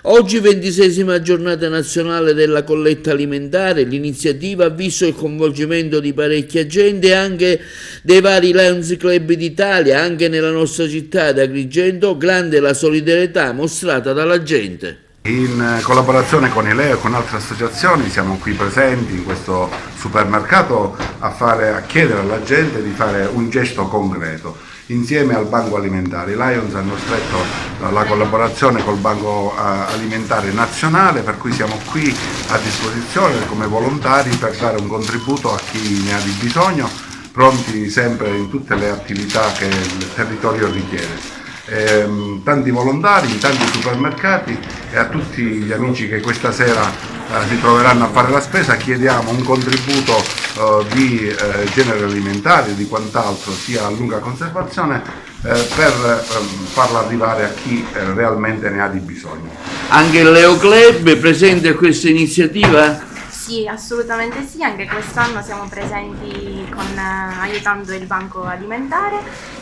Oggi 26ª giornata nazionale della colletta alimentare, l'iniziativa ha visto il coinvolgimento di parecchia gente e anche dei vari Lions Club d'Italia, anche nella nostra città ad Agrigento, grande la solidarietà mostrata dalla gente. In collaborazione con Ileo e con altre associazioni siamo qui presenti in questo supermercato a chiedere alla gente di fare un gesto concreto. Insieme al Banco Alimentare, i Lions hanno stretto la collaborazione col Banco Alimentare Nazionale, per cui siamo qui a disposizione come volontari per dare un contributo a chi ne ha di bisogno, pronti sempre in tutte le attività che il territorio richiede. Tanti volontari in tanti supermercati, e a tutti gli amici che questa sera si troveranno a fare la spesa chiediamo un contributo di generi alimentari, di quant'altro sia a lunga conservazione, per farla arrivare a chi realmente ne ha di bisogno. Anche il Leo Club è presente a questa iniziativa? Sì, assolutamente sì, anche quest'anno siamo presenti aiutando il Banco Alimentare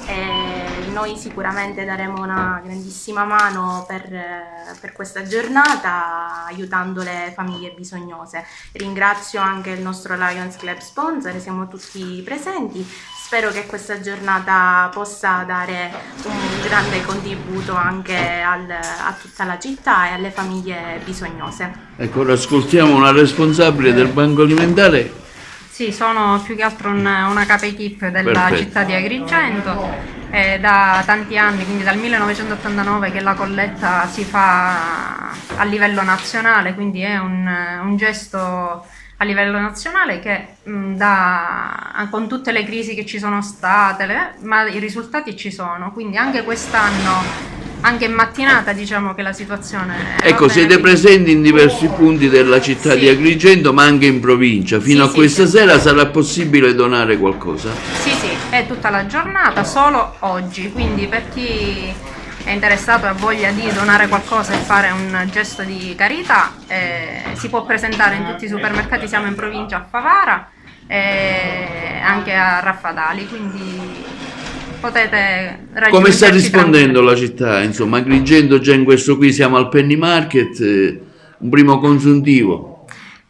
e noi sicuramente daremo una grandissima mano per questa giornata aiutando le famiglie bisognose. Ringrazio anche il nostro Lions Club sponsor, siamo tutti presenti. Spero che questa giornata possa dare un grande contributo anche a tutta la città e alle famiglie bisognose. Ecco, ora ascoltiamo una responsabile del Banco Alimentare. Sì, sono più che altro una capo equip della città di Agrigento. Da tanti anni, quindi dal 1989, che la colletta si fa a livello nazionale, quindi è un gesto a livello nazionale che con tutte le crisi che ci sono state, ma i risultati ci sono, quindi anche quest'anno, anche in mattinata, diciamo che la situazione ecco, siete presenti in diversi punti della città di Agrigento, ma anche in provincia. Fino a questa sera sarà possibile donare qualcosa? Sì, è tutta la giornata, solo oggi, quindi per chi è interessato e ha voglia di donare qualcosa e fare un gesto di carità, si può presentare in tutti i supermercati. Siamo in provincia a Favara e anche a Raffadali, quindi potete raggiungerci. Come sta rispondendo la città? Insomma, Agrigento già in questo qui siamo al Penny Market, un primo consuntivo.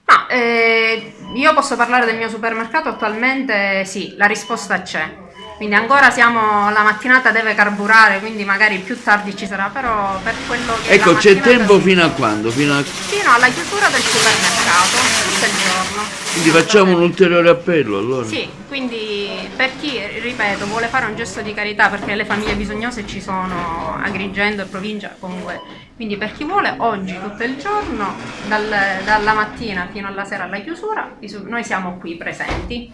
No, io posso parlare del mio supermercato attualmente, sì, la risposta c'è. Quindi ancora la mattinata deve carburare, quindi magari più tardi ci sarà, però per quello che ecco, c'è tempo fino a quando? Fino alla chiusura del supermercato, tutto il giorno. Quindi facciamo un ulteriore appello allora? Sì, quindi per chi, ripeto, vuole fare un gesto di carità, perché le famiglie bisognose ci sono, Agrigento e provincia comunque, quindi per chi vuole oggi tutto il giorno, dalla mattina fino alla sera alla chiusura, noi siamo qui presenti.